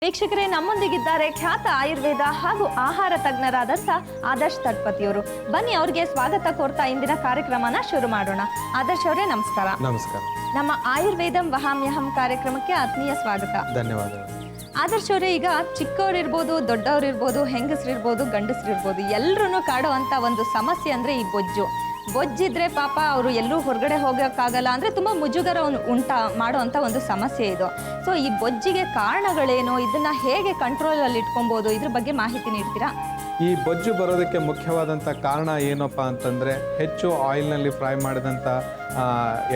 ವೀಕ್ಷಕರೇ, ನಮ್ಮೊಂದಿಗಿದ್ದಾರೆ ಖ್ಯಾತ ಆಯುರ್ವೇದ ಹಾಗೂ ಆಹಾರ ತಜ್ಞರಾದಂಥ ಆದರ್ಶ್ ತಟ್ಪತಿಯವರು. ಬನ್ನಿ ಅವ್ರಿಗೆ ಸ್ವಾಗತ ಕೋರ್ತಾ ಇಂದಿನ ಕಾರ್ಯಕ್ರಮನ ಶುರು ಮಾಡೋಣ. ಆದರ್ಶ್ ಅವರೇ, ನಮಸ್ಕಾರ. ನಮಸ್ಕಾರ. ನಮ್ಮ ಆಯುರ್ವೇದಂ ವಹಾಮ್ಯಹಂ ಕಾರ್ಯಕ್ರಮಕ್ಕೆ ಆತ್ಮೀಯ ಸ್ವಾಗತ. ಧನ್ಯವಾದಗಳು. ಆದರ್ಶ್ ಅವರೇ, ಈಗ ಚಿಕ್ಕವರಿರ್ಬೋದು, ದೊಡ್ಡವರಿರ್ಬೋದು, ಹೆಂಗಸರಿರ್ಬೋದು, ಗಂಡಸರಿರ್ಬೋದು, ಎಲ್ಲರೂ ಕಾಡುವಂಥ ಒಂದು ಸಮಸ್ಯೆ ಅಂದರೆ ಈ ಬೊಜ್ಜು. ಬೊಜ್ಜಿದ್ರೆ ಪಾಪ ಅವರು ಎಲ್ಲೂ ಹೊರಗಡೆ ಹೋಗೋಕ್ಕಾಗಲ್ಲ, ಅಂದರೆ ತುಂಬ ಮುಜುಗರ ಮಾಡುವಂಥ ಒಂದು ಸಮಸ್ಯೆ ಇದು. ಸೊ ಈ ಬೊಜ್ಜಿಗೆ ಕಾರಣಗಳೇನು, ಇದನ್ನು ಹೇಗೆ ಕಂಟ್ರೋಲಲ್ಲಿ ಇಟ್ಕೊಬೋದು, ಇದ್ರ ಬಗ್ಗೆ ಮಾಹಿತಿ ನೀಡ್ತೀರಾ? ಈ ಬೊಜ್ಜು ಬರೋದಕ್ಕೆ ಮುಖ್ಯವಾದಂಥ ಕಾರಣ ಏನಪ್ಪ ಅಂತಂದರೆ, ಹೆಚ್ಚು ಆಯಿಲ್ನಲ್ಲಿ ಫ್ರೈ ಮಾಡಿದಂಥ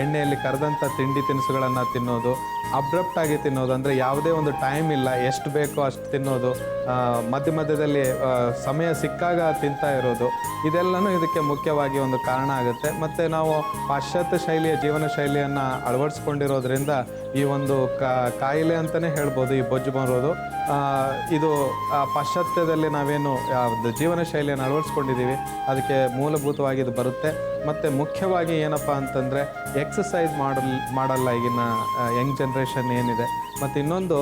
ಎಣ್ಣೆಯಲ್ಲಿ ಕರೆದಂಥ ತಿಂಡಿ ತಿನಿಸುಗಳನ್ನು ತಿನ್ನೋದು, ಅಬ್ರಪ್ಟಾಗಿ ತಿನ್ನೋದು, ಅಂದರೆ ಯಾವುದೇ ಒಂದು ಟೈಮ್ ಇಲ್ಲ, ಎಷ್ಟು ಬೇಕೋ ಅಷ್ಟು ತಿನ್ನೋದು, ಮಧ್ಯ ಮಧ್ಯದಲ್ಲಿ ಸಮಯ ಸಿಕ್ಕಾಗ ತಿಂತಾ ಇರೋದು, ಇದೆಲ್ಲನೂ ಇದಕ್ಕೆ ಮುಖ್ಯವಾಗಿ ಒಂದು ಕಾರಣ ಆಗುತ್ತೆ. ಮತ್ತು ನಾವು ಪಾಶ್ಚಾತ್ಯ ಶೈಲಿಯ ಜೀವನ ಶೈಲಿಯನ್ನು ಅಳವಡಿಸ್ಕೊಂಡಿರೋದ್ರಿಂದ ಈ ಒಂದು ಕಾಯಿಲೆ ಅಂತಲೇ ಹೇಳ್ಬೋದು ಈ ಬೊಜ್ಜು ಬರೋದು. ಇದು ಪಾಶ್ಚಾತ್ಯದಲ್ಲಿ ನಾವೇನು ಜೀವನ ಶೈಲಿಯನ್ನು ಅಳವಡಿಸ್ಕೊಂಡಿದ್ದೀವಿ ಅದಕ್ಕೆ ಮೂಲಭೂತವಾಗಿ ಇದು ಬರುತ್ತೆ. ಮತ್ತು ಮುಖ್ಯವಾಗಿ ಏನಪ್ಪ ಅಂತಂದರೆ ಎಕ್ಸಸೈಸ್ ಮಾಡಲ್ಲ ಈಗಿನ ಯಂಗ್ ಜನ್ರೇಷನ್ ಏನಿದೆ. ಮತ್ತು ಇನ್ನೊಂದು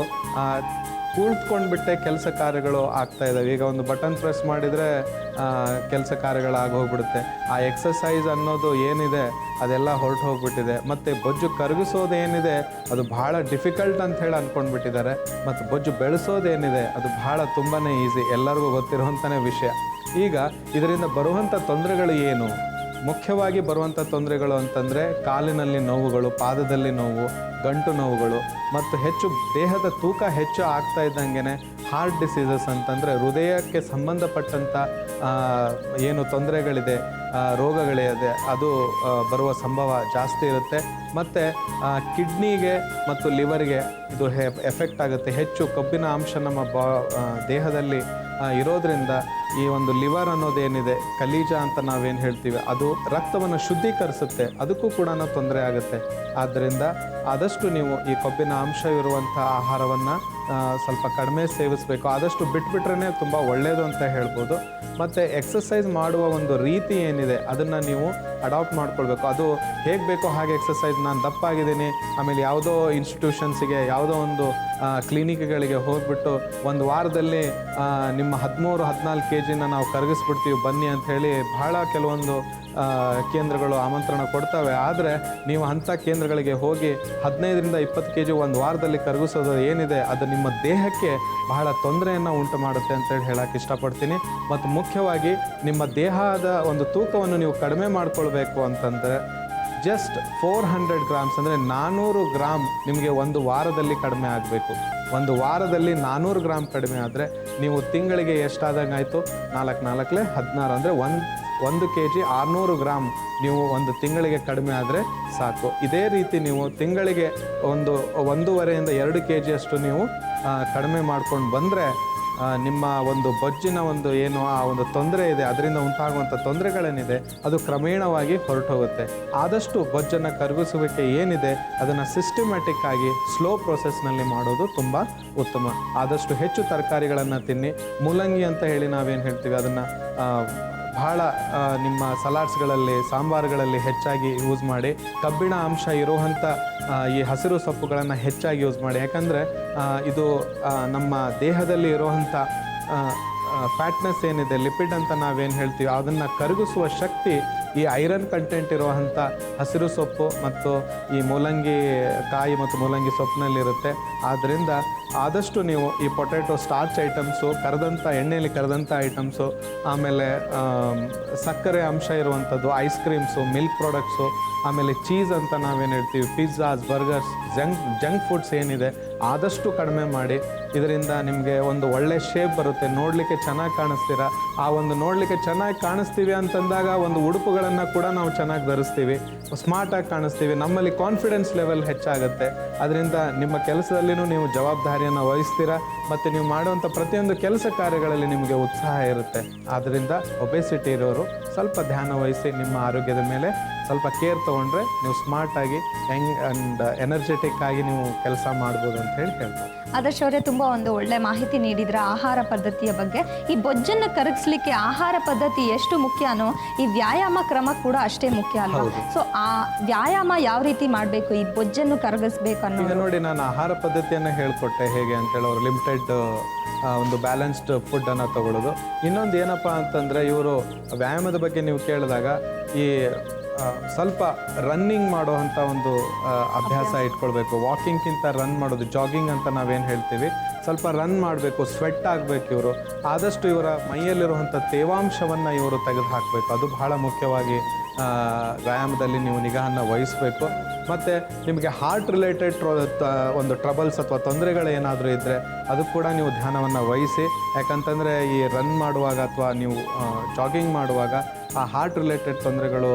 ಕೂತ್ಕೊಂಡ್ಬಿಟ್ಟೆ ಕೆಲಸ ಕಾರ್ಯಗಳು ಆಗ್ತಾ ಇದ್ದಾವೆ. ಈಗ ಒಂದು ಬಟನ್ ಪ್ರೆಸ್ ಮಾಡಿದರೆ ಕೆಲಸ ಕಾರ್ಯಗಳು ಆಗೋಗ್ಬಿಡುತ್ತೆ. ಆ ಎಕ್ಸಸೈಸ್ ಅನ್ನೋದು ಏನಿದೆ ಅದೆಲ್ಲ ಹೊರಟು ಹೋಗ್ಬಿಟ್ಟಿದೆ. ಮತ್ತು ಬೊಜ್ಜು ಕರಗಿಸೋದು ಏನಿದೆ ಅದು ಭಾಳ ಡಿಫಿಕಲ್ಟ್ ಅಂತ ಹೇಳಿ ಅಂದ್ಕೊಂಡ್ಬಿಟ್ಟಿದ್ದಾರೆ. ಮತ್ತು ಬೊಜ್ಜು ಬೆಳೆಸೋದೇನಿದೆ ಅದು ಭಾಳ ತುಂಬಾ ಈಸಿ, ಎಲ್ಲರಿಗೂ ಗೊತ್ತಿರುವಂಥನೇ ವಿಷಯ. ಈಗ ಇದರಿಂದ ಬರುವಂಥ ತೊಂದರೆಗಳು ಏನು? ಮುಖ್ಯವಾಗಿ ಬರುವಂಥ ತೊಂದರೆಗಳು ಅಂತಂದರೆ ಕಾಲಿನಲ್ಲಿ ನೋವುಗಳು, ಪಾದದಲ್ಲಿ ನೋವು, ಗಂಟು ನೋವುಗಳು, ಮತ್ತು ಹೆಚ್ಚು ದೇಹದ ತೂಕ ಹೆಚ್ಚು ಆಗ್ತಾ ಇದ್ದಂಗೆ ಹಾರ್ಟ್ ಡಿಸೀಸಸ್ ಅಂತಂದರೆ ಹೃದಯಕ್ಕೆ ಸಂಬಂಧಪಟ್ಟಂಥ ಏನು ತೊಂದರೆಗಳಿದೆ, ರೋಗಗಳಿದೆ, ಅದು ಬರುವ ಸಂಭವ ಜಾಸ್ತಿ ಇರುತ್ತೆ. ಮತ್ತು ಕಿಡ್ನಿಗೆ ಮತ್ತು ಲಿವರ್ಗೆ ಇದು ಎಫೆಕ್ಟ್ ಆಗುತ್ತೆ. ಹೆಚ್ಚು ಕೊಬ್ಬಿನ ಅಂಶ ನಮ್ಮ ದೇಹದಲ್ಲಿ ಇರೋದ್ರಿಂದ ಈ ಒಂದು ಲಿವರ್ ಅನ್ನೋದೇನಿದೆ, ಖಲೀಜ ಅಂತ ನಾವೇನು ಹೇಳ್ತೀವಿ, ಅದು ರಕ್ತವನ್ನು ಶುದ್ಧೀಕರಿಸುತ್ತೆ, ಅದಕ್ಕೂ ಕೂಡ ತೊಂದರೆ ಆಗುತ್ತೆ. ಆದ್ದರಿಂದ ಆದಷ್ಟು ನೀವು ಈ ಕೊಬ್ಬಿನ ಅಂಶ ಇರುವಂಥ ಆಹಾರವನ್ನು ಸ್ವಲ್ಪ ಕಡಿಮೆ ಸೇವಿಸಬೇಕು. ಆದಷ್ಟು ಬಿಟ್ಬಿಟ್ರೇ ತುಂಬ ಒಳ್ಳೆಯದು ಅಂತ ಹೇಳ್ಬೋದು. ಮತ್ತು ಎಕ್ಸಸೈಸ್ ಮಾಡುವ ಒಂದು ರೀತಿ ಏನಿದೆ ಅದನ್ನು ನೀವು ಅಡಾಪ್ಟ್ ಮಾಡ್ಕೊಳ್ಬೇಕು. ಅದು ಹೇಗೆ ಬೇಕೋ ಹಾಗೆ ಎಕ್ಸಸೈಸ್. ನಾನು ದಪ್ಪಾಗಿದ್ದೀನಿ, ಆಮೇಲೆ ಯಾವುದೋ ಇನ್ಸ್ಟಿಟ್ಯೂಷನ್ಸಿಗೆ, ಯಾವುದೋ ಒಂದು ಕ್ಲಿನಿಕ್ಗಳಿಗೆ ಹೋಗ್ಬಿಟ್ಟು ಒಂದು ವಾರದಲ್ಲಿ ನಿಮ್ಮ 13-14 kg ನಾವು ಕರಗಿಸ್ಬಿಡ್ತೀವಿ ಬನ್ನಿ ಅಂಥೇಳಿ ಭಾಳ ಕೆಲವೊಂದು ಕೇಂದ್ರಗಳು ಆಮಂತ್ರಣ ಕೊಡ್ತವೆ. ಆದರೆ ನೀವು ಅಂಥ ಕೇಂದ್ರಗಳಿಗೆ ಹೋಗಿ 15-20 kg ಒಂದು ವಾರದಲ್ಲಿ ಕರಗಿಸೋದು ಏನಿದೆ ಅದು ನಿಮ್ಮ ದೇಹಕ್ಕೆ ಬಹಳ ತೊಂದರೆಯನ್ನು ಉಂಟು ಮಾಡುತ್ತೆ ಅಂತೇಳಿ ಹೇಳಕ್ಕೆ ಇಷ್ಟಪಡ್ತೀನಿ. ಮತ್ತು ಮುಖ್ಯವಾಗಿ ನಿಮ್ಮ ದೇಹದ ಒಂದು ತೂಕವನ್ನು ನೀವು ಕಡಿಮೆ ಮಾಡ್ಕೊಳ್ಬೇಕು ಅಂತಂದರೆ ಜಸ್ಟ್ 400 grams ಅಂದರೆ 400 ಗ್ರಾಮ್ ನಿಮಗೆ ಒಂದು ವಾರದಲ್ಲಿ ಕಡಿಮೆ ಆಗಬೇಕು. ಒಂದು ವಾರದಲ್ಲಿ 400 ಗ್ರಾಮ್ ಕಡಿಮೆ ಆದರೆ ನೀವು ತಿಂಗಳಿಗೆ ಎಷ್ಟಾದಂಗೆ ಆಯಿತು, 4×4 16 ಅಂದರೆ 1 kg 600 ಗ್ರಾಮ್ ನೀವು ಒಂದು ತಿಂಗಳಿಗೆ ಕಡಿಮೆ ಆದರೆ ಸಾಕು. ಇದೇ ರೀತಿ ನೀವು ತಿಂಗಳಿಗೆ 1.5-2 kg ಅಷ್ಟು ನೀವು ಕಡಿಮೆ ಮಾಡ್ಕೊಂಡು ಬಂದರೆ ನಿಮ್ಮ ಒಂದು ಬೊಜ್ಜಿನ ಒಂದು ಏನು ಆ ಒಂದು ತೊಂದರೆ ಇದೆ, ಅದರಿಂದ ಉಂಟಾಗುವಂಥ ತೊಂದರೆಗಳೇನಿದೆ ಅದು ಕ್ರಮೇಣವಾಗಿ ಹೊರಟೋಗುತ್ತೆ. ಆದಷ್ಟು ಬೊಜ್ಜನ್ನು ಕರಗಿಸುವಿಕೆ ಏನಿದೆ ಅದನ್ನು ಸಿಸ್ಟಮ್ಯಾಟಿಕ್ ಆಗಿ ಸ್ಲೋ ಪ್ರೊಸೆಸ್ನಲ್ಲಿ ಮಾಡೋದು ತುಂಬ ಉತ್ತಮ. ಆದಷ್ಟು ಹೆಚ್ಚು ತರಕಾರಿಗಳನ್ನು ತಿನ್ನಿ. ಮೂಲಂಗಿ ಅಂತ ಹೇಳಿ ನಾವೇನು ಹೇಳ್ತೀವಿ ಅದನ್ನು ಭಾಳ ನಿಮ್ಮ ಸಲಾಡ್ಸ್ಗಳಲ್ಲಿ, ಸಾಂಬಾರುಗಳಲ್ಲಿ ಹೆಚ್ಚಾಗಿ ಯೂಸ್ ಮಾಡಿ. ಕಬ್ಬಿಣ ಅಂಶ ಇರುವಂಥ ಈ ಹಸಿರು ಸೊಪ್ಪುಗಳನ್ನು ಹೆಚ್ಚಾಗಿ ಯೂಸ್ ಮಾಡಿ. ಯಾಕಂದರೆ ಇದು ನಮ್ಮ ದೇಹದಲ್ಲಿ ಇರುವಂಥ ಫ್ಯಾಟ್ನೆಸ್ ಏನಿದೆ, ಲಿಪಿಡ್ ಅಂತ ನಾವೇನು ಹೇಳ್ತೀವಿ, ಅದನ್ನು ಕರಗಿಸುವ ಶಕ್ತಿ ಈ ಐರನ್ ಕಂಟೆಂಟ್ ಇರುವಂಥ ಹಸಿರು ಸೊಪ್ಪು ಮತ್ತು ಈ ಮೂಲಂಗಿ ಕಾಯಿ ಮತ್ತು ಮೂಲಂಗಿ ಸೊಪ್ಪಿನಲ್ಲಿರುತ್ತೆ. ಆದ್ದರಿಂದ ಆದಷ್ಟು ನೀವು ಈ ಪೊಟ್ಯಾಟೊ ಸ್ಟಾರ್ಚ್ ಐಟಮ್ಸು, ಎಣ್ಣೆಯಲ್ಲಿ ಕರೆದಂಥ ಐಟಮ್ಸು, ಆಮೇಲೆ ಸಕ್ಕರೆ ಅಂಶ ಇರುವಂಥದ್ದು, ಐಸ್ ಕ್ರೀಮ್ಸು, ಮಿಲ್ಕ್ ಪ್ರಾಡಕ್ಟ್ಸು, ಆಮೇಲೆ ಚೀಸ್ ಅಂತ ನಾವೇನು ಹೇಳ್ತೀವಿ, ಪಿಜ್ಜಾಸ್, ಬರ್ಗರ್ಸ್, ಜಂಕ್ ಫುಡ್ಸ್ ಏನಿದೆ ಆದಷ್ಟು ಕಡಿಮೆ ಮಾಡಿ. ಇದರಿಂದ ನಿಮಗೆ ಒಂದು ಒಳ್ಳೆ ಶೇಪ್ ಬರುತ್ತೆ, ನೋಡಲಿಕ್ಕೆ ಚೆನ್ನಾಗಿ ಕಾಣಿಸ್ತೀರ. ಆ ಒಂದು ನೋಡಲಿಕ್ಕೆ ಚೆನ್ನಾಗಿ ಕಾಣಿಸ್ತೀವಿ ಅಂತಂದಾಗ ಒಂದು ಉಡುಪುಗಳನ್ನು ಕೂಡ ನಾವು ಚೆನ್ನಾಗಿ ಧರಿಸ್ತೀವಿ, ಸ್ಮಾರ್ಟಾಗಿ ಕಾಣಿಸ್ತೀವಿ, ನಮ್ಮಲ್ಲಿ ಕಾನ್ಫಿಡೆನ್ಸ್ ಲೆವೆಲ್ ಹೆಚ್ಚಾಗುತ್ತೆ. ಅದರಿಂದ ನಿಮ್ಮ ಕೆಲಸದಲ್ಲಿನೂ ನೀವು ಜವಾಬ್ದಾರಿಯನ್ನು ವಹಿಸ್ತೀರ ಮತ್ತು ನೀವು ಮಾಡುವಂಥ ಪ್ರತಿಯೊಂದು ಕೆಲಸ ಕಾರ್ಯಗಳಲ್ಲಿ ನಿಮಗೆ ಉತ್ಸಾಹ ಇರುತ್ತೆ. ಆದ್ದರಿಂದ ಒಬೆಸಿಟಿ ಇರೋರು ಸ್ವಲ್ಪ ಧ್ಯಾನ ವಹಿಸಿ ನಿಮ್ಮ ಆರೋಗ್ಯದ ಮೇಲೆ ಸ್ವಲ್ಪ ಕೇರ್ ತೊಗೊಂಡ್ರೆ ನೀವು ಸ್ಮಾರ್ಟಾಗಿ ಆ್ಯಂಡ್ ಎನರ್ಜೆಟಿಕ್ ಆಗಿ ನೀವು ಕೆಲಸ ಮಾಡ್ಬೋದು ಅಂತ ಹೇಳ್ಬೋದು. ಆದರ್ಶ್ ಅವರೇ, ತುಂಬ ಒಂದು ಒಳ್ಳೆ ಮಾಹಿತಿ ನೀಡಿದ್ರ ಆಹಾರ ಪದ್ಧತಿಯ ಬಗ್ಗೆ. ಈ ಬೊಜ್ಜನ್ನು ಕರಗಿಸ್ಲಿಕ್ಕೆ ಆಹಾರ ಪದ್ಧತಿ ಎಷ್ಟು ಮುಖ್ಯನೋ ಈ ವ್ಯಾಯಾಮ ಕ್ರಮ ಕೂಡ ಅಷ್ಟೇ ಮುಖ್ಯ ಅಲ್ವಾ? ಸೊ ಆ ವ್ಯಾಯಾಮ ಯಾವ ರೀತಿ ಮಾಡಬೇಕು ಈ ಬೊಜ್ಜನ್ನು ಕರಗಿಸ್ಬೇಕು ಅನ್ನೋ? ಈಗ ನೋಡಿ, ನಾನು ಆಹಾರ ಪದ್ಧತಿಯನ್ನು ಹೇಳ್ಕೊಟ್ಟೆ ಹೇಗೆ ಅಂತೇಳಿ. ಅವರು ಲಿಮಿಟೆಡ್ ಒಂದು ಬ್ಯಾಲೆನ್ಸ್ಡ್ ಫುಡ್ಡನ್ನು ತಗೊಳ್ಳೋದು. ಇನ್ನೊಂದು ಏನಪ್ಪ ಅಂತಂದರೆ, ಇವರು ವ್ಯಾಯಾಮದ ಬಗ್ಗೆ ನೀವು ಕೇಳಿದಾಗ ಈ ಸ್ವಲ್ಪ ರನ್ನಿಂಗ್ ಮಾಡುವಂಥ ಒಂದು ಅಭ್ಯಾಸ ಇಟ್ಕೊಳ್ಬೇಕು. ವಾಕಿಂಗ್ಗಿಂತ ರನ್ ಮಾಡೋದು, ಜಾಗಿಂಗ್ ಅಂತ ನಾವೇನು ಹೇಳ್ತೀವಿ, ಸ್ವಲ್ಪ ರನ್ ಮಾಡಬೇಕು, ಸ್ವೆಟ್ ಆಗಬೇಕು. ಇವರು ಆದಷ್ಟು ಇವರ ಮೈಯಲ್ಲಿರುವಂಥ ತೇವಾಂಶವನ್ನು ಇವರು ತೆಗೆದು ಹಾಕಬೇಕು. ಅದು ಬಹಳ ಮುಖ್ಯವಾಗಿ ವ್ಯಾಯಾಮದಲ್ಲಿ ನೀವು ನಿಗಾವನ್ನು ವಹಿಸಬೇಕು. ಮತ್ತು ನಿಮಗೆ ಹಾರ್ಟ್ ರಿಲೇಟೆಡ್ ಒಂದು ಟ್ರಬಲ್ಸ್ ಅಥವಾ ತೊಂದರೆಗಳೇನಾದರೂ ಇದ್ದರೆ ಅದು ಕೂಡ ನೀವು ಧ್ಯಾನವನ್ನು ವಹಿಸಿ. ಯಾಕಂತಂದರೆ ಈ ರನ್ ಮಾಡುವಾಗ ಅಥವಾ ನೀವು ಜಾಗಿಂಗ್ ಮಾಡುವಾಗ ಆ ಹಾರ್ಟ್ ರಿಲೇಟೆಡ್ ತೊಂದರೆಗಳು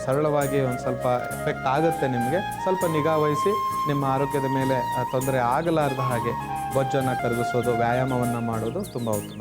ಸರಳವಾಗಿ ಒಂದು ಸ್ವಲ್ಪ ಎಫೆಕ್ಟ್ ಆಗುತ್ತೆ. ನಿಮಗೆ ಸ್ವಲ್ಪ ನಿಗಾ ವಹಿಸಿ ನಿಮ್ಮ ಆರೋಗ್ಯದ ಮೇಲೆ ತೊಂದರೆ ಆಗಲಾರ್ದ ಹಾಗೆ ಬೊಜ್ಜನ್ನು ಕರಗಿಸೋದು, ವ್ಯಾಯಾಮವನ್ನು ಮಾಡೋದು ತುಂಬ ಉತ್ತಮ.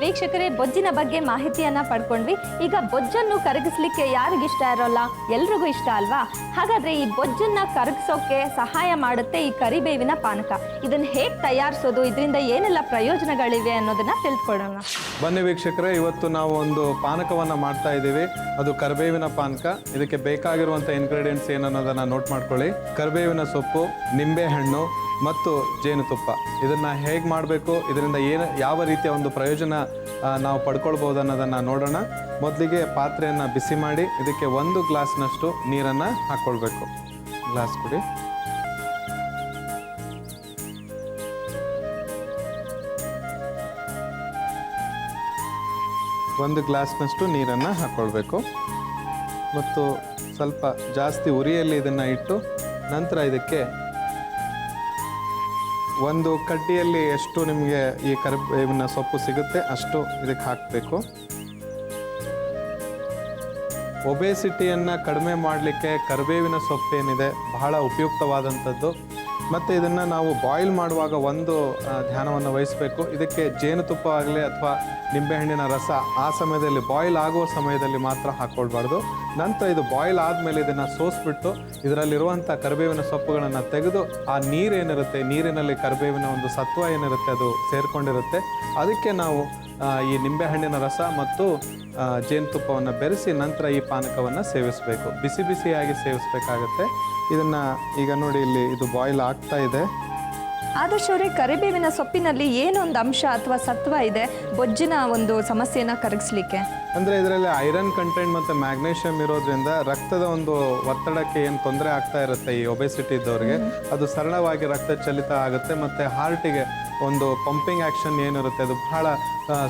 ವೀಕ್ಷಕರೇ, ಬೊಜ್ಜಿನ ಬಗ್ಗೆ ಮಾಹಿತಿಯನ್ನ ಪಡ್ಕೊಂಡ್ವಿ. ಈಗ ಬೊಜ್ಜನ್ನು ಕರಗಿಸ್ಲಿಕ್ಕೆ ಯಾರಿಗಿಷ್ಟ ಇರೋಲ್ಲ, ಎಲ್ರಿಗೂ ಇಷ್ಟ ಅಲ್ವಾ? ಹಾಗಾದ್ರೆ ಈ ಬೊಜ್ಜನ್ನ ಕರಗಿಸೋಕೆ ಸಹಾಯ ಮಾಡುತ್ತೆ ಈ ಕರಿಬೇವಿನ ಪಾನಕ. ಇದನ್ನ ಹೇಗೆ ತಯಾರಿಸೋದು, ಇದರಿಂದ ಏನೆಲ್ಲ ಪ್ರಯೋಜನಗಳಿವೆ ಅನ್ನೋದನ್ನ ತಿಳ್ಕೊಳ್ಳೋಣ. ಬನ್ನಿ ವೀಕ್ಷಕರೇ, ಇವತ್ತು ನಾವು ಒಂದು ಪಾನಕವನ್ನು ಮಾಡ್ತಾ ಇದ್ದೀವಿ. ಅದು ಕರಿಬೇವಿನ ಪಾನಕ. ಇದಕ್ಕೆ ಬೇಕಾಗಿರುವಂಥ ಇಂಗ್ರೀಡಿಯೆಂಟ್ಸ್ ಏನನ್ನೋದನ್ನು ನೋಟ್ ಮಾಡ್ಕೊಳ್ಳಿ. ಕರಿಬೇವಿನ ಸೊಪ್ಪು, ನಿಂಬೆಹಣ್ಣು ಮತ್ತು ಜೇನುತುಪ್ಪ. ಇದನ್ನು ಹೇಗೆ ಮಾಡಬೇಕು, ಇದರಿಂದ ಯಾವ ರೀತಿಯ ಒಂದು ಪ್ರಯೋಜನ ನಾವು ಪಡ್ಕೊಳ್ಬೋದು ಅನ್ನೋದನ್ನು ನೋಡೋಣ. ಮೊದಲಿಗೆ ಪಾತ್ರೆಯನ್ನು ಬಿಸಿ ಮಾಡಿ ಇದಕ್ಕೆ 1 ಗ್ಲಾಸ್ನಷ್ಟು ನೀರನ್ನು ಹಾಕ್ಕೊಳ್ಬೇಕು. ಗ್ಲಾಸ್ ಕುಡಿ. ಒಂದು ಗ್ಲಾಸ್ನಷ್ಟು ನೀರನ್ನು ಹಾಕ್ಕೊಳ್ಬೇಕು ಮತ್ತು ಸ್ವಲ್ಪ ಜಾಸ್ತಿ ಉರಿಯಲ್ಲಿ ಇದನ್ನು ಇಟ್ಟು ನಂತರ ಇದಕ್ಕೆ ಒಂದು ಕಡ್ಡಿಯಲ್ಲಿ ಎಷ್ಟು ನಿಮಗೆ ಈ ಕರಿಬೇವಿನ ಸೊಪ್ಪು ಸಿಗುತ್ತೆ ಅಷ್ಟು ಇದಕ್ಕೆ ಹಾಕಬೇಕು. ಒಬೇಸಿಟಿಯನ್ನು ಕಡಿಮೆ ಮಾಡಲಿಕ್ಕೆ ಕರಿಬೇವಿನ ಸೊಪ್ಪೇನಿದೆ ಬಹಳ ಉಪಯುಕ್ತವಾದಂಥದ್ದು. ಮತ್ತು ಇದನ್ನು ನಾವು ಬಾಯ್ಲ್ ಮಾಡುವಾಗ ಒಂದು ಧ್ಯಾನವನ್ನು ವಹಿಸಬೇಕು. ಇದಕ್ಕೆ ಜೇನುತುಪ್ಪ ಆಗಲಿ ಅಥವಾ ನಿಂಬೆಹಣ್ಣಿನ ರಸ ಆ ಸಮಯದಲ್ಲಿ ಬಾಯ್ಲ್ ಆಗುವ ಸಮಯದಲ್ಲಿ ಮಾತ್ರ ಹಾಕ್ಕೊಳ್ಬಾರ್ದು. ನಂತರ ಇದು ಬಾಯ್ಲ್ ಆದಮೇಲೆ ಇದನ್ನು ಸೋಸಿಬಿಟ್ಟು ಇದರಲ್ಲಿರುವಂಥ ಕರಿಬೇವಿನ ಸೊಪ್ಪುಗಳನ್ನು ತೆಗೆದು ಆ ನೀರೇನಿರುತ್ತೆ, ನೀರಿನಲ್ಲಿ ಕರಿಬೇವಿನ ಒಂದು ಸತ್ವ ಏನಿರುತ್ತೆ ಅದು ಸೇರಿಕೊಂಡಿರುತ್ತೆ. ಅದಕ್ಕೆ ನಾವು ಈ ನಿಂಬೆಹಣ್ಣಿನ ರಸ ಮತ್ತು ಜೇನುತುಪ್ಪವನ್ನು ಬೆರೆಸಿ ನಂತರ ಈ ಪಾನಕವನ್ನು ಸೇವಿಸಬೇಕು. ಬಿಸಿ ಬಿಸಿಯಾಗಿ ಸೇವಿಸಬೇಕಾಗತ್ತೆ. ಇದನ್ನು ಈಗ ನೋಡಿ, ಇಲ್ಲಿ ಇದು ಬಾಯ್ಲ್ ಆಗ್ತಾ ಇದೆ. ಆದರ್ಶ್ ಅವರೇ, ಕರಿಬೇವಿನ ಸೊಪ್ಪಿನಲ್ಲಿ ಏನೊಂದು ಅಂಶ ಅಥವಾ ಸತ್ವ ಇದೆ ಬೊಜ್ಜಿನ ಒಂದು ಸಮಸ್ಯೆನ ಕರಗಿಸ್ಲಿಕ್ಕೆ? ಅಂದರೆ ಇದರಲ್ಲಿ ಐರನ್ ಕಂಟೆಂಟ್ ಮತ್ತು ಮ್ಯಾಗ್ನೇಷಿಯಮ್ ಇರೋದ್ರಿಂದ ರಕ್ತದ ಒಂದು ಒತ್ತಡಕ್ಕೆ ಏನು ತೊಂದರೆ ಆಗ್ತಾ ಇರುತ್ತೆ ಈ ಒಬೆಸಿಟಿ ಇದ್ದವ್ರಿಗೆ, ಅದು ಸರಳವಾಗಿ ರಕ್ತ ಚಲಿತ ಆಗುತ್ತೆ. ಮತ್ತು ಹಾರ್ಟಿಗೆ ಒಂದು ಪಂಪಿಂಗ್ ಆ್ಯಕ್ಷನ್ ಏನಿರುತ್ತೆ ಅದು ಬಹಳ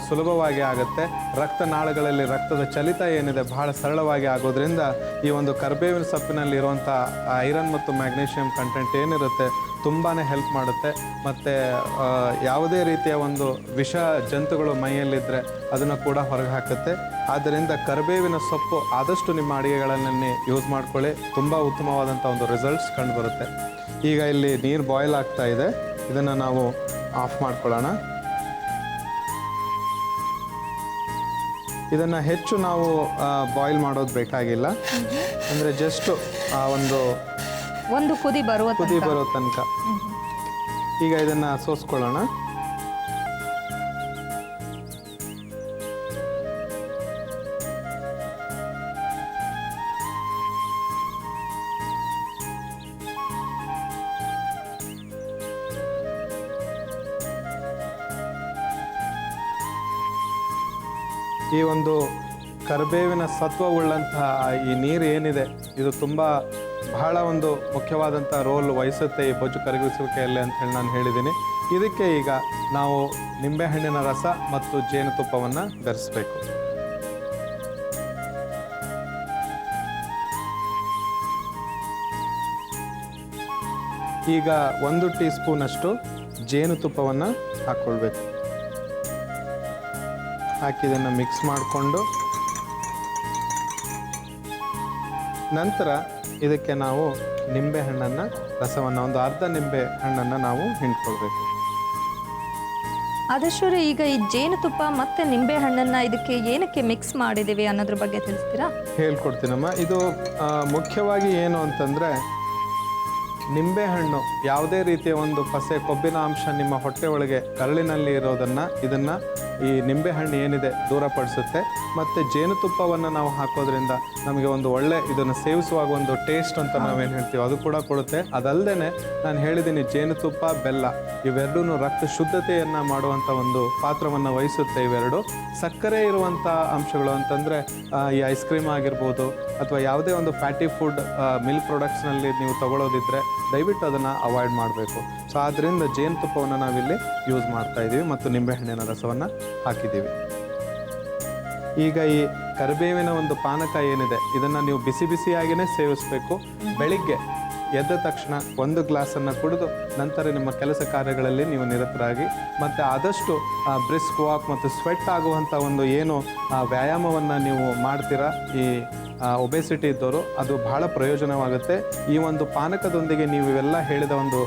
ಸುಲಭವಾಗಿ ಆಗುತ್ತೆ. ರಕ್ತನಾಳಗಳಲ್ಲಿ ರಕ್ತದ ಚಲಿತ ಏನಿದೆ ಬಹಳ ಸರಳವಾಗಿ ಆಗೋದ್ರಿಂದ ಈ ಒಂದು ಕರಿಬೇವಿನ ಸೊಪ್ಪಿನಲ್ಲಿ ಇರುವಂಥ ಐರನ್ ಮತ್ತು ಮ್ಯಾಗ್ನೇಷಿಯಮ್ ಕಂಟೆಂಟ್ ಏನಿರುತ್ತೆ ತುಂಬಾ ಹೆಲ್ಪ್ ಮಾಡುತ್ತೆ. ಮತ್ತು ಯಾವುದೇ ರೀತಿಯ ಒಂದು ವಿಷ ಜಂತುಗಳು ಮೈಯಲ್ಲಿದ್ದರೆ ಅದನ್ನು ಕೂಡ ಹೊರಗೆ ಹಾಕುತ್ತೆ. ಆದ್ದರಿಂದ ಕರಿಬೇವಿನ ಸೊಪ್ಪು ಆದಷ್ಟು ನಿಮ್ಮ ಅಡುಗೆಗಳಲ್ಲಿ ಯೂಸ್ ಮಾಡ್ಕೊಳ್ಳಿ. ತುಂಬ ಉತ್ತಮವಾದಂಥ ಒಂದು ರಿಸಲ್ಟ್ಸ್ ಕಂಡುಬರುತ್ತೆ. ಈಗ ಇಲ್ಲಿ ನೀರು ಬಾಯ್ಲ್ ಆಗ್ತಾ ಇದೆ. ಇದನ್ನು ನಾವು ಆಫ್ ಮಾಡ್ಕೊಳ್ಳೋಣ. ಇದನ್ನು ಹೆಚ್ಚು ನಾವು ಬಾಯ್ಲ್ ಮಾಡೋದು ಬೇಕಾಗಿಲ್ಲ. ಅಂದರೆ ಜಸ್ಟು ಒಂದು ಕುದಿ ಬರೋ ತನಕ ಈಗ ಇದನ್ನು ಸೋಸ್ಕೊಳ್ಳೋಣ. ಈ ಒಂದು ಕರಿಬೇವಿನ ಸತ್ವವುಳ್ಳಂತಹ ಈ ನೀರು ಏನಿದೆ ಇದು ತುಂಬ ಬಹಳ ಒಂದು ಮುಖ್ಯವಾದಂಥ ರೋಲ್ ವಹಿಸುತ್ತೆ ಈ ಬೊಜ್ಜು ಕರಗಿಸುವಿಕೆಯಲ್ಲಿ ಅಂತ ಹೇಳಿ ನಾನು ಹೇಳಿದ್ದೀನಿ. ಇದಕ್ಕೆ ಈಗ ನಾವು ನಿಂಬೆಹಣ್ಣಿನ ರಸ ಮತ್ತು ಜೇನುತುಪ್ಪವನ್ನು ಬೆರೆಸಬೇಕು. ಈಗ 1 ಟೀ ಸ್ಪೂನಷ್ಟು ಜೇನುತುಪ್ಪವನ್ನು ಹಾಕ್ಕೊಳ್ಬೇಕು. ಹಾಕಿ ಇದನ್ನು ಮಿಕ್ಸ್ ಮಾಡಿಕೊಂಡು ನಂತರ ಇದಕ್ಕೆ ನಾವು ನಿಂಬೆಹಣ್ಣನ್ನು ರಸವನ್ನು ಒಂದು ಅರ್ಧ ನಿಂಬೆ ಹಣ್ಣನ್ನು ನಾವು ಹಿಂಡ್ಕೊಳ್ಬೇಕು. ಆದಷ್ಟು ಈಗ ಈ ಜೇನುತುಪ್ಪ ಮತ್ತು ನಿಂಬೆ ಹಣ್ಣನ್ನು ಇದಕ್ಕೆ ಏನಕ್ಕೆ ಮಿಕ್ಸ್ ಮಾಡಿದ್ದೀವಿ ಅನ್ನೋದ್ರ ಬಗ್ಗೆ ತಿಳಿಸ್ತೀರಾ? ಹೇಳ್ಕೊಡ್ತೀನಮ್ಮ. ಇದು ಮುಖ್ಯವಾಗಿ ಏನು ಅಂತಂದರೆ, ನಿಂಬೆಹಣ್ಣು ಯಾವುದೇ ರೀತಿಯ ಒಂದು ಪಸೆ ಕೊಬ್ಬಿನ ಅಂಶ ನಿಮ್ಮ ಹೊಟ್ಟೆ ಒಳಗೆ ಕರಳಿನಲ್ಲಿ ಇರೋದನ್ನು ಇದನ್ನು ಈ ನಿಂಬೆಹಣ್ಣು ಏನಿದೆ ದೂರಪಡಿಸುತ್ತೆ. ಮತ್ತು ಜೇನುತುಪ್ಪವನ್ನು ನಾವು ಹಾಕೋದ್ರಿಂದ ನಮಗೆ ಒಂದು ಒಳ್ಳೆ ಇದನ್ನು ಸೇವಿಸುವಾಗ ಒಂದು ಟೇಸ್ಟ್ ಅಂತ ನಾವೇನು ಹೇಳ್ತೀವಿ ಅದು ಕೂಡ ಕೊಡುತ್ತೆ. ಅದಲ್ಲದೆ ನಾನು ಹೇಳಿದ್ದೀನಿ, ಜೇನುತುಪ್ಪ ಬೆಲ್ಲ ಇವೆರಡೂ ರಕ್ತ ಶುದ್ಧತೆಯನ್ನು ಮಾಡುವಂಥ ಒಂದು ಪಾತ್ರವನ್ನು ವಹಿಸುತ್ತೆ. ಇವೆರಡು ಸಕ್ಕರೆ ಇರುವಂಥ ಅಂಶಗಳು ಅಂತಂದರೆ ಈ ಐಸ್ ಕ್ರೀಮ್ ಆಗಿರ್ಬೋದು ಅಥವಾ ಯಾವುದೇ ಒಂದು ಫ್ಯಾಟಿ ಫುಡ್ ಮಿಲ್ಕ್ ಪ್ರಾಡಕ್ಟ್ಸ್ನಲ್ಲಿ ನೀವು ತಗೊಳ್ಳೋದಿದ್ದರೆ ದಯವಿಟ್ಟು ಅದನ್ನು ಅವಾಯ್ಡ್ ಮಾಡಬೇಕು. ಸೊ ಆದ್ದರಿಂದ ಜೇನುತುಪ್ಪವನ್ನು ನಾವಿಲ್ಲಿ ಯೂಸ್ ಮಾಡ್ತಾ ಇದ್ದೀವಿ ಮತ್ತು ನಿಂಬೆಹಣ್ಣಿನ ರಸವನ್ನು ಹಾಕಿದ್ದೀವಿ. ಈಗ ಈ ಕರಿಬೇವಿನ ಒಂದು ಪಾನಕ ಏನಿದೆ ಇದನ್ನು ನೀವು ಬಿಸಿ ಬಿಸಿಯಾಗಿಯೇ ಸೇವಿಸಬೇಕು. ಬೆಳಿಗ್ಗೆ ಎದ್ದ ತಕ್ಷಣ 1 ಗ್ಲಾಸನ್ನು ಕುಡಿದು ನಂತರ ನಿಮ್ಮ ಕೆಲಸ ಕಾರ್ಯಗಳಲ್ಲಿ ನೀವು ನಿರತರಾಗಿ, ಮತ್ತು ಆದಷ್ಟು ಬ್ರಿಸ್ಕ್ ವಾಕ್ ಮತ್ತು ಸ್ವೆಟ್ ಆಗುವಂಥ ಒಂದು ಏನು ವ್ಯಾಯಾಮವನ್ನು ನೀವು ಮಾಡ್ತೀರಾ ಈ ಒಬೆಸಿಟಿ ಇದ್ದವರು, ಅದು ಬಹಳ ಪ್ರಯೋಜನವಾಗುತ್ತೆ. ಈ ಒಂದು ಪಾನಕದೊಂದಿಗೆ ನೀವು ಇವೆಲ್ಲ ಹೇಳಿದ ಒಂದು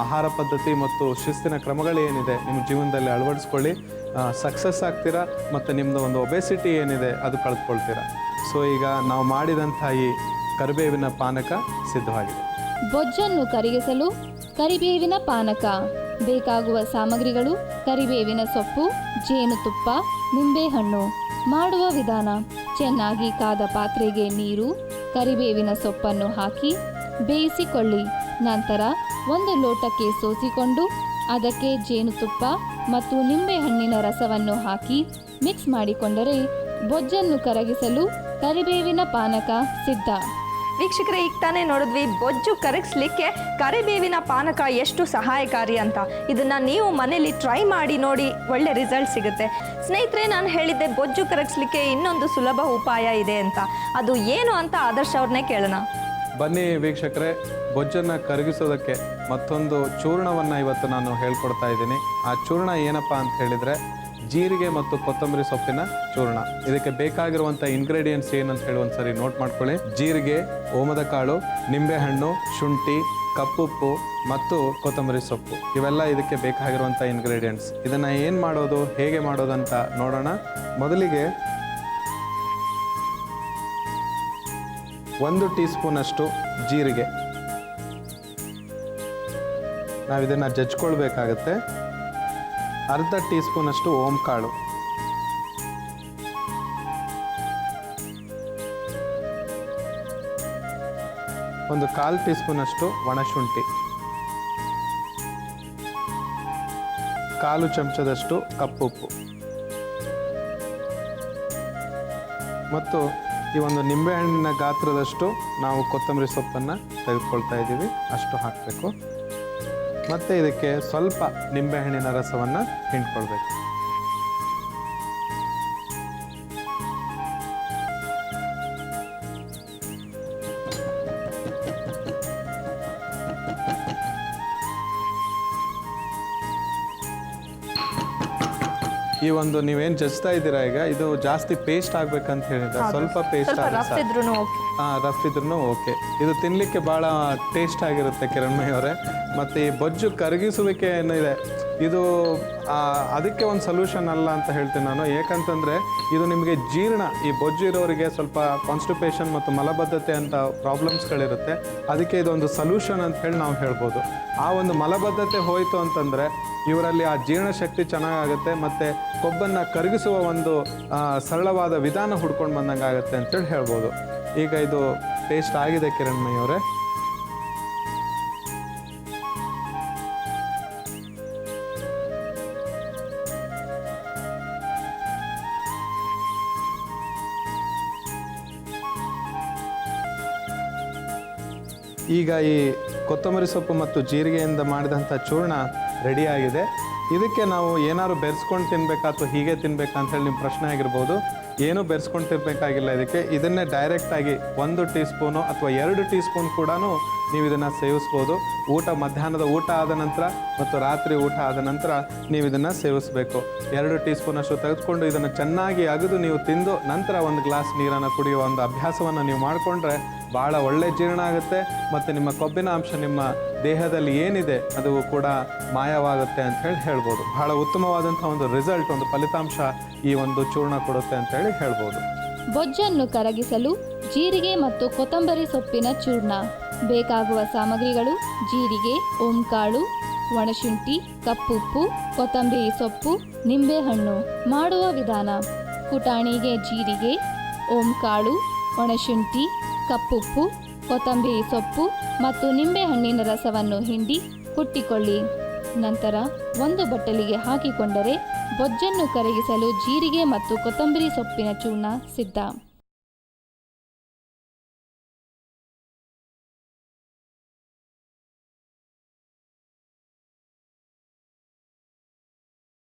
ಆಹಾರ ಪದ್ಧತಿ ಮತ್ತು ಶಿಸ್ತಿನ ಕ್ರಮಗಳೇನಿದೆ ನಿಮ್ಮ ಜೀವನದಲ್ಲಿ ಅಳವಡಿಸ್ಕೊಳ್ಳಿ, ಸಕ್ಸಸ್ ಆಗ್ತೀರಾ ಮತ್ತು ನಿಮ್ಮದು ಒಂದು ಒಬೆಸಿಟಿ ಏನಿದೆ ಅದು ಕಳೆದುಕೊಳ್ತೀರಾ. ಸೊ ಈಗ ನಾವು ಮಾಡಿದಂಥ ಈ ಕರಿಬೇವಿನ ಪಾನಕ ಸಿದ್ಧವಾಗಿದೆ. ಬೊಜ್ಜನ್ನು ಕರಗಿಸಲು ಕರಿಬೇವಿನ ಪಾನಕ. ಬೇಕಾಗುವ ಸಾಮಗ್ರಿಗಳು: ಕರಿಬೇವಿನ ಸೊಪ್ಪು, ಜೇನುತುಪ್ಪ, ನಿಂಬೆಹಣ್ಣು. ಮಾಡುವ ವಿಧಾನ: ಚೆನ್ನಾಗಿ ಕಾದ ಪಾತ್ರೆಗೆ ನೀರು, ಕರಿಬೇವಿನ ಸೊಪ್ಪನ್ನು ಹಾಕಿ ಬೇಯಿಸಿಕೊಳ್ಳಿ. ನಂತರ 1 ಲೋಟಕ್ಕೆ ಸೋಸಿಕೊಂಡು ಅದಕ್ಕೆ ಜೇನುತುಪ್ಪ ಮತ್ತು ನಿಂಬೆಹಣ್ಣಿನ ರಸವನ್ನು ಹಾಕಿ ಮಿಕ್ಸ್ ಮಾಡಿಕೊಂಡರೆ ಬೊಜ್ಜನ್ನು ಕರಗಿಸಲು ಕರಿಬೇವಿನ ಪಾನಕ ಸಿದ್ಧ. ವೀಕ್ಷಕರೇ, ಈಗ ತಾನೇ ನೋಡಿದ್ವಿ ಬೊಜ್ಜು ಕರಗಿಸ್ಲಿಕ್ಕೆ ಕರಿಬೇವಿನ ಪಾನಕ ಎಷ್ಟು ಸಹಾಯಕಾರಿ ಅಂತ. ಇದನ್ನು ನೀವು ಮನೇಲಿ ಟ್ರೈ ಮಾಡಿ ನೋಡಿ, ಒಳ್ಳೆ ರಿಸಲ್ಟ್ ಸಿಗುತ್ತೆ. ಸ್ನೇಹಿತರೆ, ನಾನು ಹೇಳಿದ್ದೆ ಬೊಜ್ಜು ಕರಗಿಸ್ಲಿಕ್ಕೆ ಇನ್ನೊಂದು ಸುಲಭ ಉಪಾಯ ಇದೆ ಅಂತ. ಅದು ಏನು ಅಂತ ಆದರ್ಶ್ ಅವ್ರನ್ನೇ ಕೇಳೋಣ. ಬನ್ನಿ ವೀಕ್ಷಕರೇ, ಬೊಜ್ಜನ್ನು ಕರಗಿಸೋದಕ್ಕೆ ಮತ್ತೊಂದು ಚೂರ್ಣವನ್ನು ಇವತ್ತು ನಾನು ಹೇಳ್ಕೊಡ್ತಾ ಇದ್ದೀನಿ. ಆ ಚೂರ್ಣ ಏನಪ್ಪ ಅಂತ ಹೇಳಿದರೆ ಜೀರಿಗೆ ಮತ್ತು ಕೊತ್ತಂಬರಿ ಸೊಪ್ಪಿನ ಚೂರ್ಣ. ಇದಕ್ಕೆ ಬೇಕಾಗಿರುವಂಥ ಇಂಗ್ರೀಡಿಯೆಂಟ್ಸ್ ಏನಂತ ಹೇಳಿ ಒಂದ್ಸರಿ ನೋಟ್ ಮಾಡ್ಕೊಳ್ಳಿ. ಜೀರಿಗೆ, ಓಮದ ಕಾಳು, ನಿಂಬೆಹಣ್ಣು, ಶುಂಠಿ, ಕಪ್ಪುಪ್ಪು ಮತ್ತು ಕೊತ್ತಂಬರಿ ಸೊಪ್ಪು, ಇವೆಲ್ಲ ಇದಕ್ಕೆ ಬೇಕಾಗಿರುವಂಥ ಇಂಗ್ರೀಡಿಯೆಂಟ್ಸ್. ಇದನ್ನು ಏನು ಮಾಡೋದು, ಹೇಗೆ ಮಾಡೋದಂತ ನೋಡೋಣ. ಮೊದಲಿಗೆ 1 ಟೀ ಸ್ಪೂನಷ್ಟು ಜೀರಿಗೆ ನಾವು ಇದನ್ನು ಜಜ್ಕೊಳ್ಬೇಕಾಗತ್ತೆ. ಅರ್ಧ ಟೀ ಸ್ಪೂನಷ್ಟು ಓಂ ಕಾಳು, 1/4 ಟೀ ಸ್ಪೂನಷ್ಟು ಒಣಶುಂಠಿ, 1/4 ಚಮಚದಷ್ಟು ಕಪ್ಪುಪ್ಪು ಮತ್ತು ಈ ಒಂದು ನಿಂಬೆಹಣ್ಣಿನ ಗಾತ್ರದಷ್ಟು ನಾವು ಕೊತ್ತಂಬರಿ ಸೊಪ್ಪನ್ನು ತೆಗೆದುಕೊಳ್ತಾ ಇದ್ದೀವಿ, ಅಷ್ಟು ಹಾಕಬೇಕು. ಮತ್ತು ಇದಕ್ಕೆ ಸ್ವಲ್ಪ ನಿಂಬೆಹಣ್ಣಿನ ರಸವನ್ನು ಹಿಂಡ್ಕೊಳ್ಬೇಕು. ಈ ಒಂದು ನೀವೇನು ಜಜ್ತಾ ಇದ್ದೀರಾ ಈಗ, ಇದು ಜಾಸ್ತಿ ಪೇಸ್ಟ್ ಆಗ್ಬೇಕಂತ ಹೇಳಿದ್ರೆ ಸ್ವಲ್ಪ ಪೇಸ್ಟ್ ರಫ್ ಇದ್ರೂ ಓಕೆ. ಇದು ತಿನ್ನಲಿಕ್ಕೆ ಭಾಳ ಟೇಸ್ಟ್ ಆಗಿರುತ್ತೆ ಕಿರಣ್ಮಯಿ ಅವರೇ. ಮತ್ತು ಈ ಬೊಜ್ಜು ಕರಗಿಸುವಿಕೆ ಏನಿದೆ ಇದು ಅದಕ್ಕೆ ಒಂದು ಸೊಲ್ಯೂಷನ್ ಅಲ್ಲ ಅಂತ ಹೇಳ್ತೀನಿ ನಾನು. ಏಕಂತಂದರೆ ಇದು ನಿಮಗೆ ಜೀರ್ಣ, ಈ ಬೊಜ್ಜು ಇರೋರಿಗೆ ಸ್ವಲ್ಪ ಕಾನ್ಸ್ಟಿಪೇಷನ್ ಮತ್ತು ಮಲಬದ್ಧತೆ ಅಂತ ಪ್ರಾಬ್ಲಮ್ಸ್ಗಳಿರುತ್ತೆ. ಅದಕ್ಕೆ ಇದೊಂದು ಸೊಲ್ಯೂಷನ್ ಅಂತ ಹೇಳಿ ನಾವು ಹೇಳ್ಬೋದು. ಆ ಒಂದು ಮಲಬದ್ಧತೆ ಹೋಯಿತು ಅಂತಂದರೆ ಇವರಲ್ಲಿ ಆ ಜೀರ್ಣಶಕ್ತಿ ಚೆನ್ನಾಗಾಗುತ್ತೆ ಮತ್ತು ಕೊಬ್ಬನ್ನು ಕರಗಿಸುವ ಒಂದು ಸರಳವಾದ ವಿಧಾನ ಹುಡ್ಕೊಂಡು ಬಂದಂಗೆ ಆಗುತ್ತೆ ಅಂತೇಳಿ ಹೇಳ್ಬೋದು. ಈಗ ಇದು ಟೇಸ್ಟ್ ಆಗಿದೆ ಕಿರಣ್ಮಯಿ ಅವರೇ. ಈಗ ಈ ಕೊತ್ತಂಬರಿ ಸೊಪ್ಪು ಮತ್ತು ಜೀರಿಗೆಯಿಂದ ಮಾಡಿದಂಥ ಚೂರ್ಣ ರೆಡಿಯಾಗಿದೆ. ಇದಕ್ಕೆ ನಾವು ಏನಾದ್ರು ಬೆರೆಸ್ಕೊಂಡು ತಿನ್ನಬೇಕಾ ಅಥವಾ ಹೀಗೆ ತಿನ್ನಬೇಕಾ ಅಂತೇಳಿ ನಿಮ್ಮ ಪ್ರಶ್ನೆ ಆಗಿರ್ಬೋದು. ಏನೂ ಬೆರೆಸ್ಕೊಂಡು ತಿನ್ನಬೇಕಾಗಿಲ್ಲ. ಇದನ್ನೇ ಡೈರೆಕ್ಟಾಗಿ 1 ಟೀ ಸ್ಪೂನು ಅಥವಾ 2 ಟೀ ಸ್ಪೂನ್ ಕೂಡ ನೀವು ಇದನ್ನು ಸೇವಿಸ್ಬೋದು. ಮಧ್ಯಾಹ್ನದ ಊಟ ಆದ ನಂತರ ಮತ್ತು ರಾತ್ರಿ ಊಟ ಆದ ನಂತರ ನೀವು ಇದನ್ನು ಸೇವಿಸಬೇಕು. 2 ಟೀ ಸ್ಪೂನಷ್ಟು ತೆಗೆದುಕೊಂಡು ಇದನ್ನು ಚೆನ್ನಾಗಿ ಅಗೆದು ನೀವು ತಿಂದು ನಂತರ 1 ಗ್ಲಾಸ್ ನೀರನ್ನು ಕುಡಿಯುವ ಒಂದು ಅಭ್ಯಾಸವನ್ನು ನೀವು ಮಾಡಿಕೊಂಡ್ರೆ ಭಾಳ ಒಳ್ಳೆ ಜೀರ್ಣ ಆಗುತ್ತೆ ಮತ್ತು ನಿಮ್ಮ ಕೊಬ್ಬಿನ ಅಂಶ ನಿಮ್ಮ ದೇಹದಲ್ಲಿ ಏನಿದೆ ಅದು ಕೂಡ ಮಾಯವಾಗುತ್ತೆ ಅಂತ ಹೇಳ್ಬೋದು. ಬಹಳ ಉತ್ತಮವಾದಂಥ ಒಂದು ರಿಸಲ್ಟ್, ಒಂದು ಫಲಿತಾಂಶ ಈ ಒಂದು ಚೂರ್ಣ ಕೊಡುತ್ತೆ ಅಂತ ಹೇಳ್ಬೋದು. ಬೊಜ್ಜನ್ನು ಕರಗಿಸಲು ಜೀರಿಗೆ ಮತ್ತು ಕೊತ್ತಂಬರಿ ಸೊಪ್ಪಿನ ಚೂರ್ಣ. ಬೇಕಾಗುವ ಸಾಮಗ್ರಿಗಳು: ಜೀರಿಗೆ, ಓಂಕಾಳು, ಒಣಶುಂಠಿ, ಕಪ್ಪುಪ್ಪು, ಕೊತ್ತಂಬರಿ ಸೊಪ್ಪು, ನಿಂಬೆಹಣ್ಣು. ಮಾಡುವ ವಿಧಾನ: ಕುಟಾಣಿಗೆ ಜೀರಿಗೆ, ಓಂಕಾಳು, ಒಣಶುಂಠಿ, ಕಪ್ಪುಪ್ಪು, ಕೊತ್ತಂಬರಿ ಸೊಪ್ಪು ಮತ್ತು ನಿಂಬೆಹಣ್ಣಿನ ರಸವನ್ನು ಹಿಂಡಿ ಕುಟ್ಟಿಕೊಳ್ಳಿ. ನಂತರ ಒಂದು ಬಟ್ಟಲಿಗೆ ಹಾಕಿಕೊಂಡರೆ ಬೊಜ್ಜನ್ನು ಕರಗಿಸಲು ಜೀರಿಗೆ ಮತ್ತು ಕೊತ್ತಂಬರಿ ಸೊಪ್ಪಿನ ಚೂರ್ಣ ಸಿದ್ಧ.